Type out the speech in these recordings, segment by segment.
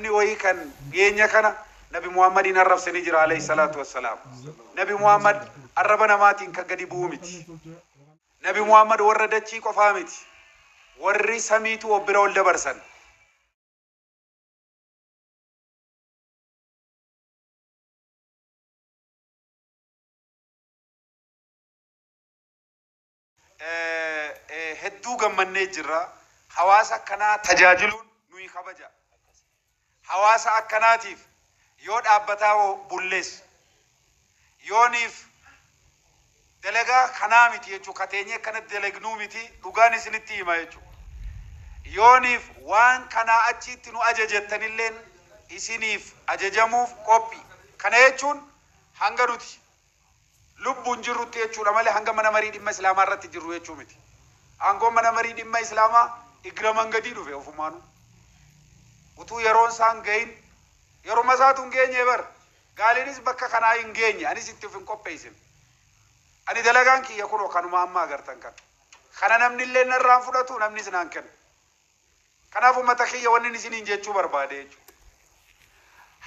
namni wayii kan geenya kana nabi Muhammadin arrabsanii jira alayhi salatu wassalam. Nabi Muhammad arraba namaatiin kan gadi bu'u miti. Nabi Muhammad warra dachii qofaa miti. Warri samiitu obbira ol dabarsan. Hedduu gammannee jirra. Hawaasa akkanaa tajaajiluun nuyi kabaja. Hawaasa akkanaatiif yoo dhaabbataa bullees yooniif dalagaa kanaa miti jechuu kateenyee akkanatti dalagnuu miti dhugaan isinitti hima jechuu. Yooniif waan kanaa achitti nu ajajettanilleen isiniif ajajamuuf qophii. Kana jechuun hanga nuti lubbuun jirrutti jechuudha malee hanga mana marii dhimma islaamaa irratti jirru jechuu miti. Aangoon mana marii dhimma islaamaa igraman gadi dhufe ofumaanu. Utuu yeroon isaan gahin yeroo masaatu hin geenye bar gaaliinis bakka kanaa hin geenye anis itti of hin qopheessin. Ani dalagaan kiyya kunoo kanuma amma agartan kan. Kana namni illee narraan fudhatu namni isinaan kenna. Kanaaf uummata kiyya wanni isiniin jechuu barbaade jechuudha.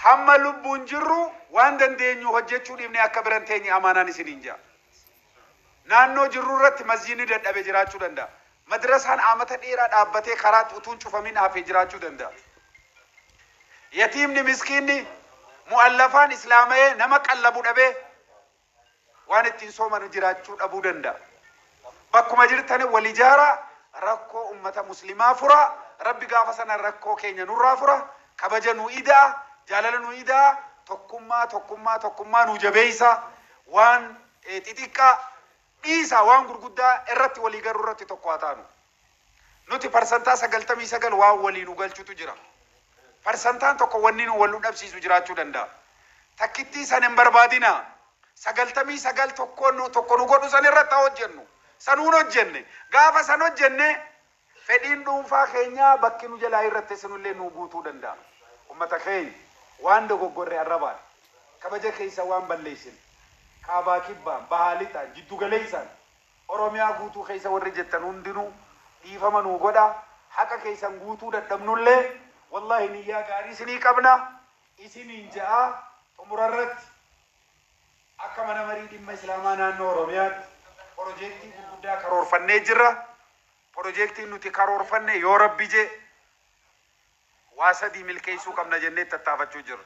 Hamma lubbuun jirru waan dandeenyu hojjechuu dhiifne akka biran teenye amaanaan isiniin jaa. Naannoo jirru irratti masjiidni dadhabe jiraachuu danda'a. Madrasaan amata dheeraa dhaabbatee karaatti utuun cufamin hafee jiraachuu danda'a. Yatiimni miskiinni mu'allafaan islaamee nama qallabu dhabee waan ittiin sooman jiraachuu dhabuu danda'a. Bakkuma jirtani wal ijaaraa rakkoo ummata muslimaa fura. Rabbi gaafa sana rakkoo keenya nurraa fura. Kabaja nu idaa, jaalala nu idaa, tokkummaa nu jabeeysa. Waan xixiqqaa dhiisa waan gurguddaa irratti walii garuu irratti tokko haa taanu. Nuti parsantaa 99 waan walii nu galchutu jira. Parsantaan tokko wanni nu wal dhabsiisu jiraachuu danda'a. Takkittii san hin barbaadina. 99 tokko nu godhu san irratti hojjennu. Sanuun hojjenne. Gaafa san hojjenne fedhiin dhuunfaa keenyaa bakki nu jalaa irratti sinullee nu guutuu danda'a. Ummata keenya waan dogoggorre arrabaan kabaja keessa waan balleessin. Kaabaa kibbaan, bahaa lixaan, jiddu galeessaan Oromiyaa guutuu keessa warri jettan hundinuu dhiifama nuu godha. Haqa keessan guutuu dadhabnullee wallahi niyyaa gaarii isinii qabna. Isiniin ja'a xumurarratti akka mana marii dhimma islaamaa naannoo Oromiyaatti piroojeektii gurguddaa karoorfannee jirra. Piroojeektiin nuti karoorfanne yoo Rabbi jee waa sadii milkeessuu qabna jennee tattaafachuu jirra.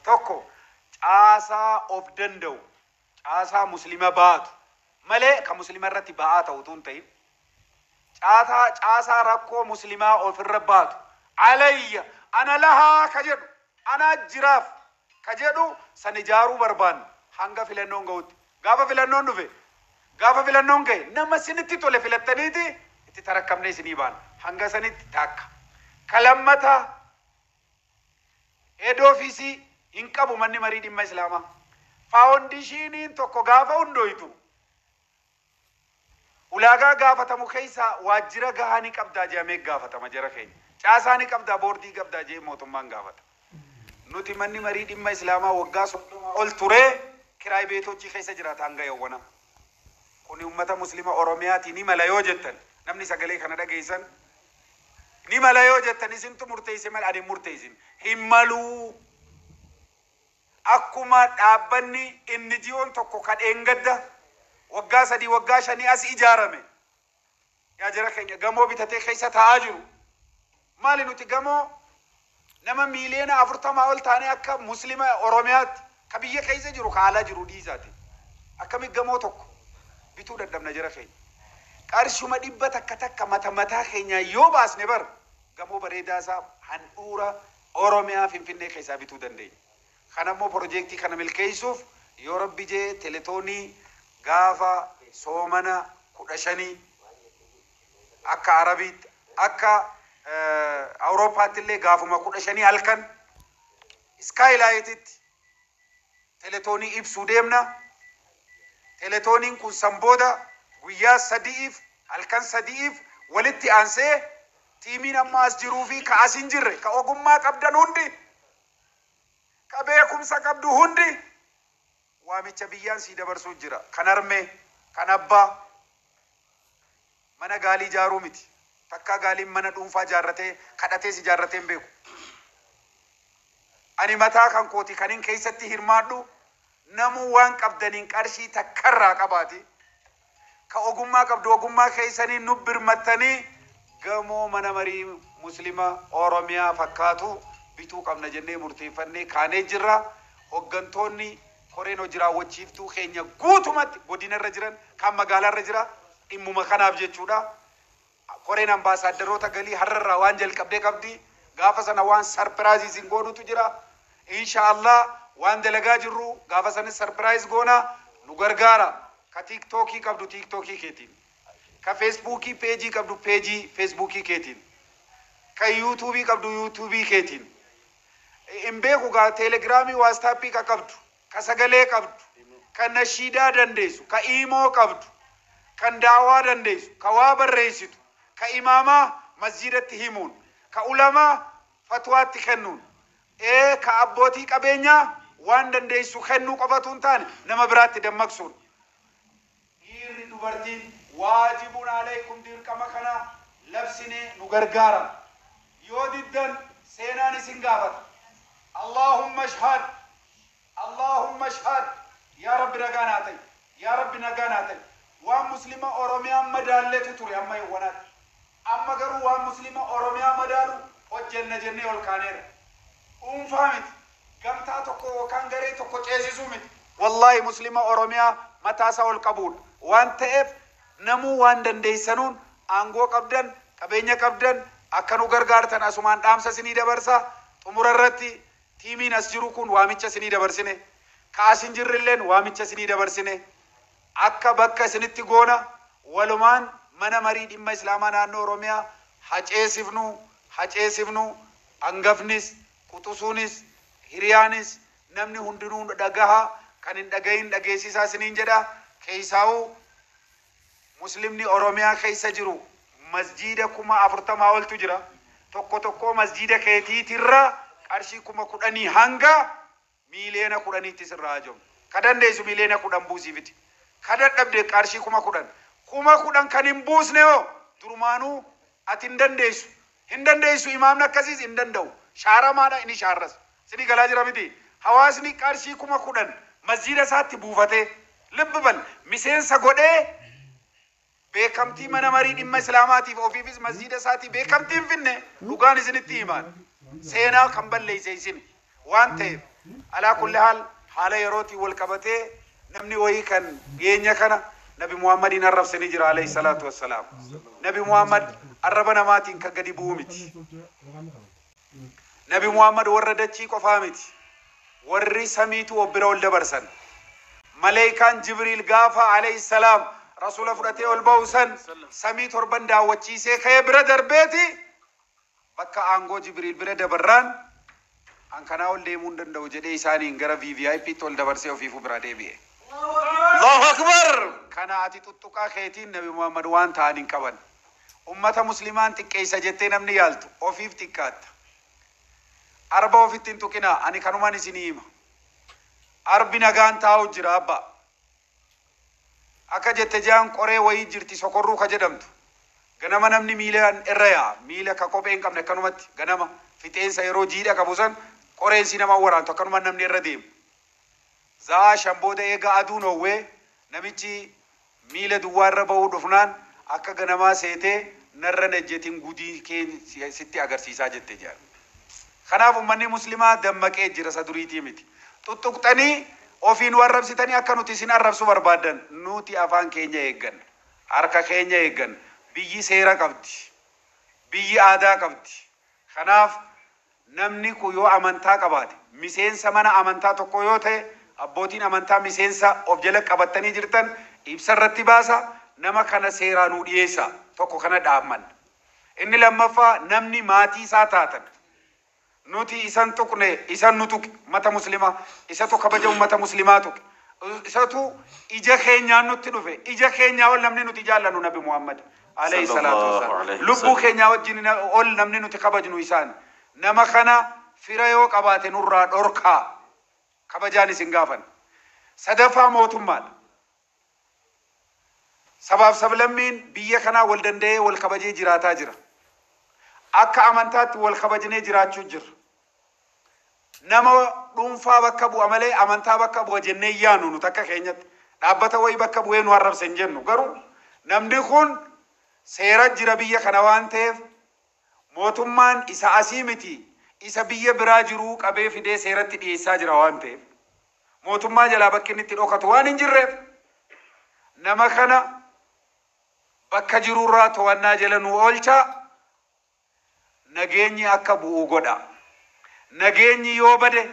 Tokko caasaa of danda'u. Caasaa muslima baatu malee kan muslima irratti ba'aa ta'u tun ta'in caasaa rakkoo muslimaa ofirra baatu alayya ana lahaa ka jedhu ana jiraaf ka jedhu san ijaaruu barbaanna hanga filannoon ga'utti. Gaafa filannoon dhufe gaafa filannoon ga'e nama sinitti tole filattaniiti itti tarakkamne isinii baana hanga sanitti takka. Kalammata head office hin qabu manni marii dhimma islaamaa. Faawundishiniin tokko gaafa hundoytu ulaagaa gaafatamu keessa waajjira gahaa ni qabdaa jedhamee gaafatama jara keenya. Caasaa ni qabdaa boordii qabdaa jee mootummaan gaafata. Nuti manni marii dhimma islaamaa waggaa 30 ol turee kiraay beetochii keessa jiraata hanga yawwana. Kuni ummata muslima Oromiyaati ni mala yoo jettan namni sagalee kana dhageessan ni mala yoo jettan isintu murteesse mal ani murteessin hin maluu. Akkuma dhaabbanni inni jiyoon tokko kan eengadda waggaa 3 waggaa 5 as ijaarame yaa jara keenya gamoo bitatee keessa taa'aa jiru. Maali nuti gamoo nama miiliyoona 40 ol taane akka muslima Oromiyaatti ka biyya keessa jiru ka alaa jiru dhiisaati. Akkami gamoo tokko bituu dadhabna jara keenya. Qarshuma 100 takka mataa keenya yoo baasne bar gamoo bareedaa isaa handhuura Oromiyaa Finfinnee keessaa bituu dandeenya. Kanammoo piroojeektii kana milkeessuuf yoo Rabbi jee teletoonii gaafa soomana 15 akka Arabiitti akka Awurooppaatti illee gaafuma 15 halkan Skylight'itti teletoonii ibsuu deemna. Teletooniin kun sanbooda guyyaa 3 halkan 3 walitti aansee tiimiin amma as jiruu fi ka as hin jirre ka ogummaa qabdan hundi ka beekumsa qabdu hundi waamicha biyyaan sii dabarsuu jira. Kan armee kan abbaa mana gaalii ijaaruu miti. Takka gaaliin mana dhuunfaa ijaarratee kadhatee si ijaarratee hin beeku. أني متى كان كوتي كانين كيستي هرمادو نمو وان قبدنين قرشي تكرر قباتي كأوغما قبدو أوغما كيساني نبر متني قامو منامري مسلمة أوروميا فكاتو بيتو قمنا جنة مرتفعني كاني جرا هوغنتوني كورينو جرا وچيفتو خينيا قوتو مات بودين الرجران كام مقالا الرجرا إمو مخاناب جيچودا كورين امباسادرو تغلي حرر روان جل قبدي قبدي غافسنا وان سرپرازي زنگونو تجرا إن شاء الله وان دلگا جرو غافسنا سرپرائز گونا نغرگارا كتيك توكي قبدو تيك توكي كيتين كفيسبوكي بيجي قبدو بيجي فيسبوكي كيتين كيوتيوبي قبدو يوتيوبي كيتين إمبيكو غا تيليجرامي واتسابي قبدو كسغلي قبدو كنشيدا دنديسو كإيمو قبدو كندعوا دنديسو كوابر ريسيتو كإماما مسجد تهيمون كعلماء فتوى تخنون كأبوتي كبينيا وان دنديسو خنو قفتون تاني نما برات دمكسون دير نبرتين واجب عليكم دير كما كان لبسني نغرغارا يوددن سيناني سنغافت اللهم اشهد اللهم اشهد يا رب نغاناتي يا رب نغاناتي ومسلمة أوروميا مدالة توري أما يوانات أما قروا ومسلمة أوروميا مدالو وجنة جنة والكانير فهمت قمتا تقو وكان قري تقو تيزيزومت والله مسلمة أوروميا متاسا والقبول وان تقف نمو وان دنديسنون آنغو قبدن قبينيا قبدن أكنو غرغارتن أسومان دامسا سني دبرسا تمر الرتي تيمين أسجرو كون واميچا سني دبرسنه كاسنجر اللين واميچا سني دبرسنه أكا بكا سنتي غونا ولمان منا مريد إما إسلاما نانو روميا حج سفنو أنغفنس كتوسونس هريانس نمني هندنون دقاها كان دقاين دقيسيسا سنين جدا كيساو مسلمني أوروميا كيسا جرو مسجد كما أفرطما والتجرى توكو مسجد كيتي ترى أرشي كما كداني هنگا ميلينا كداني تسراجم كدان ديسو ميلينا كدان بوزي فيتي كدان دبدي أرشي كما كدان كان بوزنيو درمانو أتندن ديسو هندن ديسو إمامنا كسيس هندن دو شارع مانا إني شارس سني غلاجي رميدي حواسني كارشي كما كدان مسجد ساتي بوفته لببل مسين سغودي بكمتي من مريد إما إسلاماتي وفيفيز مسجد ساتي بكمتي فينه لغاني سنتي إيمان سينا كمبل ليسيسين وانته على كل حال يروتي والكبته نمني وهي كان جينيا كان نبي محمد نرف سنجر عليه الصلاة والسلام نبي محمد الربنا ماتين كجدي بومتي نبي محمد وردتشي كفامتي ورّي سميتو وبرول دبرسن ملايكان جبريل غافا عليه السلام رسول فرته والبوسن سميت وربن داوچي سي خي برادر بيتي بكا انغو جبريل برادر بران ان كان اول ديمون دندو جدي ساني غرا في اي بي تول دبرسي او فيفو برادر بي الله اكبر كان اتي تطقا خيتين نبي محمد وان تانين كبن امه مسلمان تكيسا جتي نمني يالتو او فيف تكات أربعة وفتين توكنا أني كانوا ماني سنيم أربعين عن تاو جرابا أكاد تجان كوري ويجرتي سكرو كجدمت غنما نمني ميلان إريا ميلا كاكوبين كم نكانوا مت غنما فتين سيرو جيدا كابوسان كوري سينما وران تكانوا من نمني رديم زا شامبودا إيجا أدونو وي نميتي ميلا دوار رباو دفنان أكا غنما سيته نرن جتين غودي كين ستي أجر سيسا جت تجار خناف مني مسلمة دمك إجرا سدوريتي متي تطقطني أوفين ورب ستاني أكنو تسين الرب سوبر بادن نوتي أفان كينيا يجن أركا كينيا يجن بيجي سيرا كبدي بيجي آدا كبدي خناف نمني كيو أمانتا كبادي مسين سمنا أمانتا تكويوته أبوتين أمانتا مسين سا أوبجلك كبتني جرتن إبصر رتباسا نما كنا سيرا نوديسا تكو كنا دامن إني لما فا نمني ماتي ساتاتن نوتي إسان تكني إسان نتوك متا مسلمة إساتو كبجو متا مسلماتك إساتو إجا خينيا نتلوفه إجا خينيا أول نمني نتي جالنو نبي محمد عليه الصلاة والسلام لبو خينيا وجننا أول نمني نتي كبجنو إسان نما خنا فيريو كبات نورا دوركا كبجاني سنغافن صدفا موتمال سبب سبلمين بيا خنا ولدنده والكبجي جراتا جرا أكا أمانتات والخبجني جراتشو جر nama dhuunfaa bakka bu'a malee amantaa bakka bu'a jennee yaanu nu takka keenyatti dhaabbata wayii bakka bu'ee nu arrabsan jennu garuu namni kun seera jira biyya kana waan ta'eef mootummaan isa asii miti isa biyya biraa jiru qabee fidee seeratti dhiyeessaa jira waan ta'eef mootummaa jalaa bakki inni itti dhokatu waan hin jirreef nama kana bakka jirurraa to'annaa jala nu oolcha nageenyi akka bu'u godha nageenyi yoo bade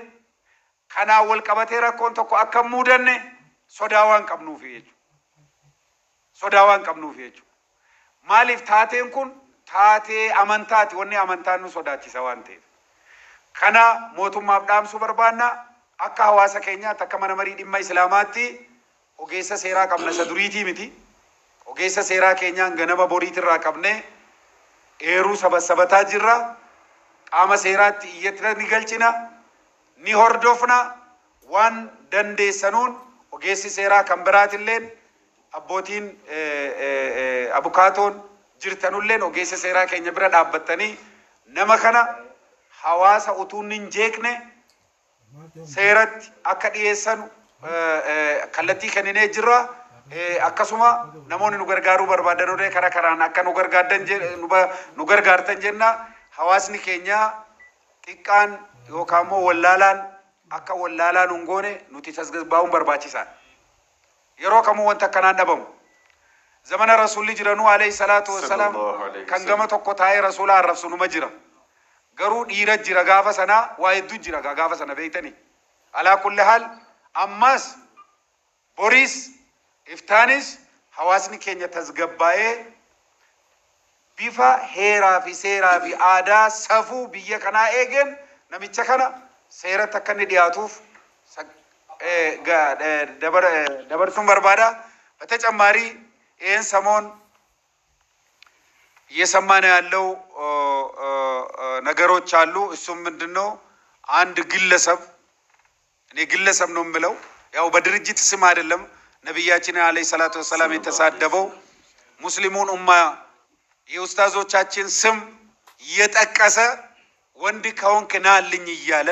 kanaa wal qabatee rakkoon tokko akka muudanne sodaa waan qabnuuf jechuudha maaliif taateen kun taatee amantaati wanni amantaan nu sodaachisa waan ta'eef kana mootummaaf dhaamsuu barbaanna akka hawaasa keenyaatti akka mana marii dhimma islaamaatti ogeessa seeraa qabna isa duriitii miti ogeessa seeraa keenyaan ganama boriitirraa qabne eeruu sabataa jirra qaama seeraatti iyyatti ni galchina ni hordofna waan dandeessanuun ogeessi seeraa kan biraatilleen abbootiin abukaatoon jirtanulleen ogeessa seeraa keenya bira dhaabbattanii nama kana hawaasa utuu hin jeeqne seeratti akka dhiyeessan kallattii kenninee jirra akkasuma namoonni nu gargaaruu barbaadan kara karaan akka nu gargaartan jenna hawaasni keenya xiqqaan yookaan immoo wallaalaan akka wallaalaan hungoone nuti tasgabbaa'uun barbaachisaa yeroo kamuu wanta akkanaan dhabamu zamana rasuulli jiranuu alayhi salaatu wassalaam kan gama tokko taa'ee rasuula arrabsu numa jira garuu dhiira jira gaafa sanaa waa hedduu jira gaafa sana beektanii alaa kulli haal ammas boriis iftaanis hawaasni keenya tasgabbaa'ee bifa heeraa fi seeraa fi aadaa safuu biyya kanaa eegen namicha kana seeratti akka inni dhiyaatuuf dabartuun barbaada በተጨማሪ ይህን ሰሞን እየሰማን ያለው ነገሮች አሉ እሱም ምንድነው አንድ ግለሰብ እኔ ግለሰብ ነው የምለው ያው በድርጅት ስም አይደለም ነብያችን አለይሂ ሰላቱ ወሰለም የተሳደበው ሙስሊሙን ኡማ የኡስታዞቻችን ስም እየጠቀሰ ወንድ ከሆንክ ናልኝ እያለ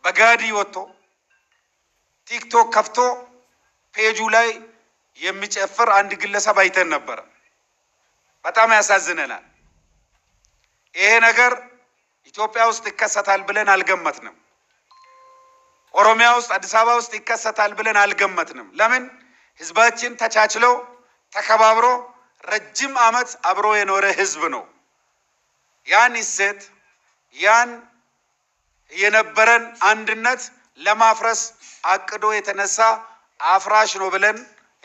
በጋዲ ወጥቶ ቲክቶክ ከፍቶ ፔጁ ላይ የሚጨፍር አንድ ግለሰብ አይተን ነበር በጣም ያሳዝነናል ይሄ ነገር ኢትዮጵያ ውስጥ ይከሰታል ብለን አልገመትንም ኦሮሚያ ውስጥ አዲስ አበባ ውስጥ ይከሰታል ብለን አልገመትንም ለምን ህዝባችን ተቻችለው ተከባብሮ ረጅም አመት አብሮ የኖረ ህዝብ ነው ያን ይሰት ያን የነበረን አንድነት ለማፍረስ አቅዶ የተነሳ አፍራሽ ነው ብለን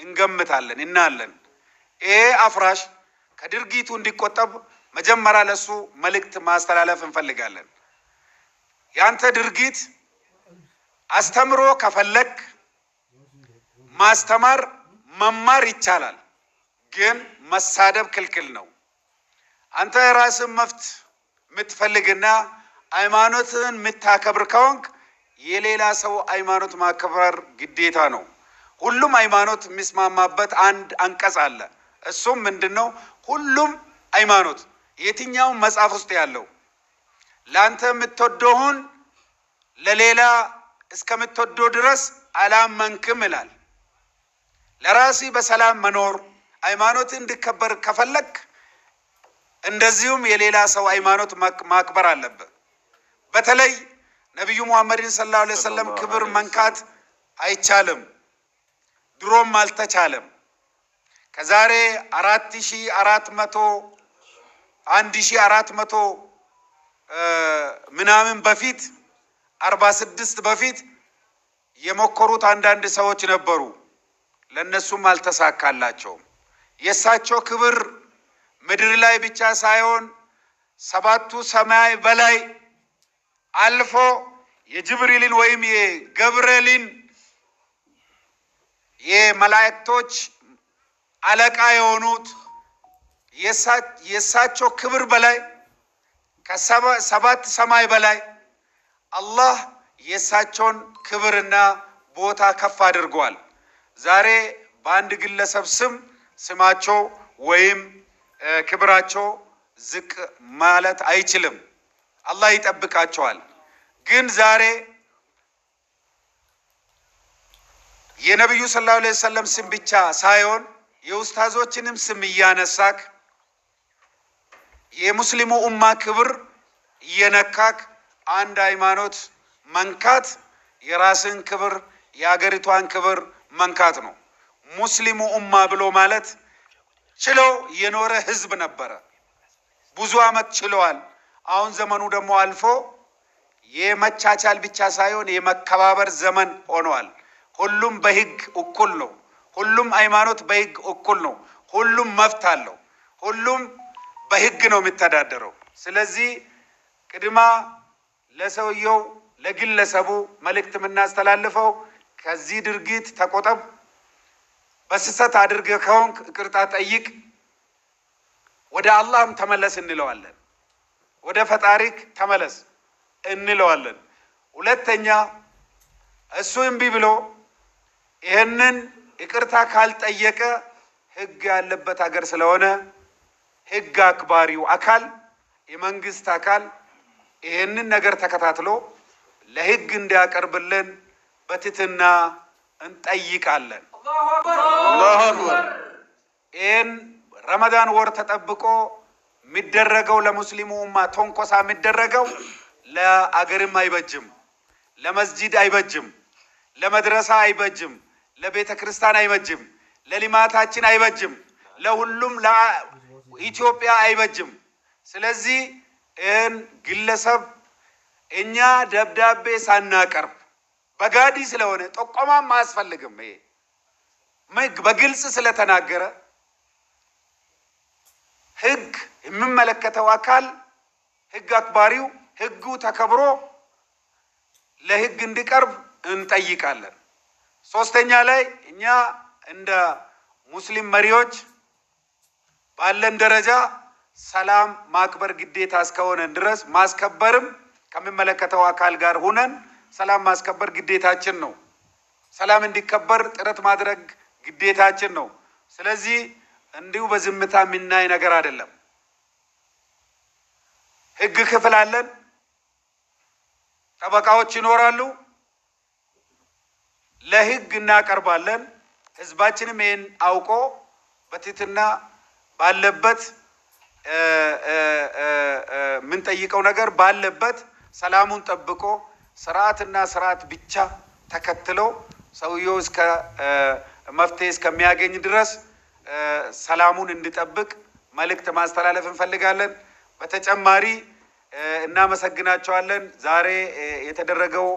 እንገምታለን እናለን ይሄ አፍራሽ ከድርጊቱ እንዲቆጠብ መጀመሪያ ለሱ መልእክት ማስተላለፍ እንፈልጋለን ያንተ ድርጊት አስተምሮ ከፈለክ ማስተማር መማር ይቻላል ግን መሳደብ ክልክል ነው አንተ ራስህ መፍት ምትፈልግና ሃይማኖትን ምታከብር ከሆንክ የሌላ ሰው ሃይማኖት ማከበር ግዴታ ነው ሁሉም ሃይማኖት ምስማማበት አንድ አንቀጽ አለ እሱም ምንድነው ሁሉም ሃይማኖት የትኛው መጽሐፍ ውስጥ ያለው ላንተ ምትወደውን ለሌላ እስከምትወደው ድረስ አላመንክም ይላል ለራሲ በሰላም መኖር ሃይማኖት እንዲከበር ከፈለክ እንደዚሁም የሌላ ሰው ሃይማኖት ማክበር አለበት በተለይ ነብዩ መሐመድ ሰለላሁ ዐለይሂ ወሰለም ክብር መንካት አይቻልም ድሮም አልተቻለም ከዛሬ 1400 ምናምን በፊት 46 በፊት የመከሩት አንዳንድ ሰዎች ነበሩ ለነሱም አልተሳካላቸውም የሳቸው ክብር ምድር ላይ ብቻ ሳይሆን ሰባቱ ሰማይ በላይ አልፎ የጅብሪልን ወይም የገብርኤልን የመላእክቶች አለቃ የሆኑት የሳቸው ክብር በላይ ከሰባት ሰማይ በላይ አላህ የሳቸውን ክብርና ቦታ ከፍ አድርጓል ዛሬ በአንድ ግለሰብ ስማቸው ወይም ክብራቸው ዝቅ ማለት አይችልም አላህ ይጠብቃቸዋል ግን ዛሬ የነብዩ ሰለላሁ ዐለይሂ ወሰለም ስም ብቻ ሳይሆን የኡስታዞችንም ስም እያነሳክ የሙስሊሙ ኡማ ክብር እየነካክ አንድ ሃይማኖት መንካት የራስን ክብር የአገሪቷን ክብር መንካት ነው። ሙስሊሙ ኡማ ብሎ ማለት ችሎ የኖረ ህዝብ ነበረ። ብዙ አመት ችለዋል። አሁን ዘመኑ ደግሞ አልፎ የመቻቻል ብቻ ሳይሆን የመከባበር ዘመን ሆኗል። ሁሉም በህግ እኩል ነው። ሁሉም ሃይማኖት በህግ እኩል ነው። ሁሉም መብት አለው። ሁሉም በህግ ነው የሚተዳደረው። ስለዚህ ቅድማ ለሰውየው ለግለሰቡ መልእክት የምናስተላልፈው ከዚህ ድርጊት ተቆጠብ፣ በስህተት አድርገህ ከሆንክ ይቅርታ ጠይቅ፣ ወደ አላህም ተመለስ እንለዋለን። ወደ ፈጣሪክ ተመለስ እንለዋለን። ሁለተኛ እሱ እምቢ ብሎ ይሄንን ይቅርታ ካልጠየቀ ህግ ያለበት ሀገር ስለሆነ ህግ አክባሪው አካል የመንግስት አካል ይሄንን ነገር ተከታትሎ ለህግ እንዲያቀርብልን በትህትና እንጠይቃለን። አላሁ አክበር። ይሄን ረመዳን ወር ተጠብቆ የሚደረገው ለሙስሊሙ ኡማ ተንኮሳ የሚደረገው ለአገርም አይበጅም፣ ለመስጂድ አይበጅም፣ ለመድረሳ አይበጅም፣ ለቤተ ክርስቲያን አይበጅም፣ ለልማታችን አይበጅም፣ ለሁሉም ለኢትዮጵያ አይበጅም። ስለዚህ ይህን ግለሰብ እኛ ደብዳቤ ሳናቀርብ በጋዲ ስለሆነ ጠቆማም አያስፈልግም። ይሄ በግልጽ ስለተናገረ ህግ የሚመለከተው አካል ህግ አክባሪው ህጉ ተከብሮ ለህግ እንዲቀርብ እንጠይቃለን። ሶስተኛ ላይ እኛ እንደ ሙስሊም መሪዎች ባለን ደረጃ ሰላም ማክበር ግዴታ እስከሆነ ድረስ ማስከበርም ከሚመለከተው አካል ጋር ሆነን ሰላም ማስከበር ግዴታችን ነው። ሰላም እንዲከበር ጥረት ማድረግ ግዴታችን ነው። ስለዚህ እንዲሁ በዝምታ ምናይ ነገር አይደለም። ህግ ክፍል አለን፣ ጠበቃዎች ይኖራሉ፣ ለህግ እናቀርባለን። ህዝባችንም ይሄን አውቆ በትህትና ባለበት ምን ጠይቀው ነገር ባለበት ሰላሙን ጠብቆ ስርዓትና ስርዓት ብቻ ተከትለው ሰውየው እስከ መፍትሄ እስከሚያገኝ ድረስ ሰላሙን እንዲጠብቅ መልእክት ማስተላለፍ እንፈልጋለን። በተጨማሪ እናመሰግናቸዋለን። ዛሬ የተደረገው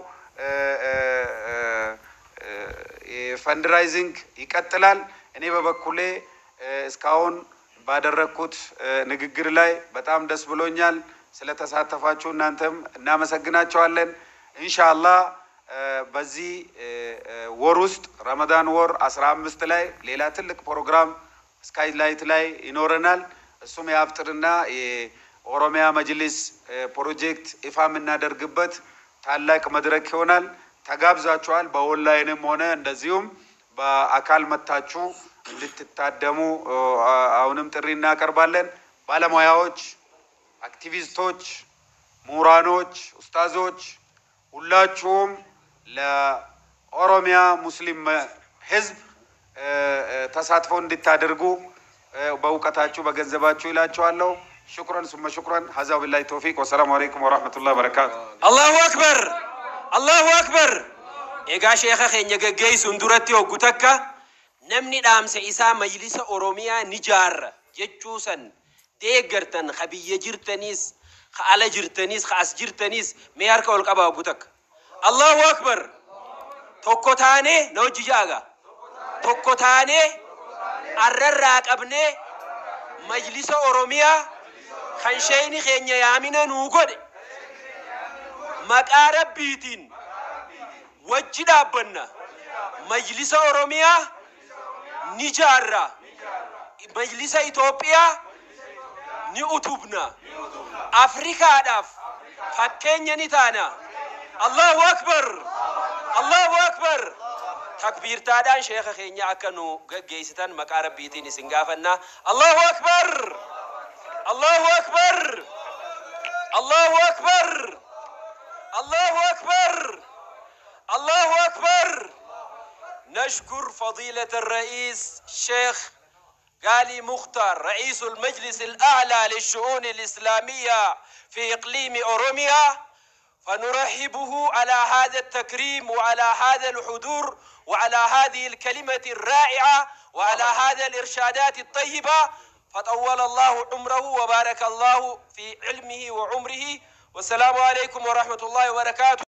ፈንድራይዚንግ ይቀጥላል። እኔ በበኩሌ እስካሁን ባደረኩት ንግግር ላይ በጣም ደስ ብሎኛል። ስለተሳተፋችሁ እናንተም እናመሰግናቸዋለን። ኢንሻአላህ በዚህ ወር ውስጥ ረመዳን ወር 15 ላይ ሌላ ትልቅ ፕሮግራም ስካይላይት ላይ ይኖረናል። እሱም የአፍጥርና የኦሮሚያ መጅሊስ ፕሮጀክት ይፋ የምናደርግበት ታላቅ መድረክ ይሆናል። ተጋብዛችኋል። በኦንላይንም ሆነ እንደዚሁም በአካል መታችሁ እንድትታደሙ አሁንም ጥሪ እናቀርባለን። ባለሙያዎች፣ አክቲቪስቶች፣ ምሁራኖች፣ ኡስታዞች ሁላችሁም ለኦሮሚያ ሙስሊም ህዝብ ተሳትፎ እንድታደርጉ በእውቀታችሁ በገንዘባችሁ ይላችኋለሁ። ሽክራን ሱመ ሽክራን። ሀዛ ቢላሂ ተውፊቅ ወሰላሙ አለይኩም ወራህመቱላሂ ወበረካቱ። አላሁ አክበር አላሁ አክበር። ኤጋ ሼኸ ኸኛ ገገይሱ እንዱረቲ ወጉተካ ነምኒ ዳምሰ ኢሳ መጅሊስ ኦሮሚያ ንጃር ጀቹሰን deeggartan khabiyya jirtanis khala jirtanis khas jirtanis meeyarka ol qaba gutak Allahu akbar tokko taane nawjijaga tokko taane arrarra qabne majlisa oromiya kan shayni khenya yaamina nu gode maqa rabbitin wajji dhaabbanna majlisa oromiya nijaarra majlisa Itoophiya ni utubna Afrika adaf fakkenya ni taana Allahu akbar Allahu akbar takbir taadaan sheekha keenya akkanu gaggeessitan maqaa rabbiitiin isin gaafanna Allahu akbar Allahu akbar Allahu akbar Allahu akbar Allahu akbar نشكر فضيلة الرئيس الشيخ غالي مختار رئيس المجلس الأعلى للشؤون الإسلامية في إقليم أوروميا، فنرحبه على هذا التكريم وعلى هذا الحضور وعلى هذه الكلمة الرائعة وعلى هذا الإرشادات الطيبة، فطول الله عمره وبارك الله في علمه وعمره. والسلام عليكم ورحمة الله وبركاته.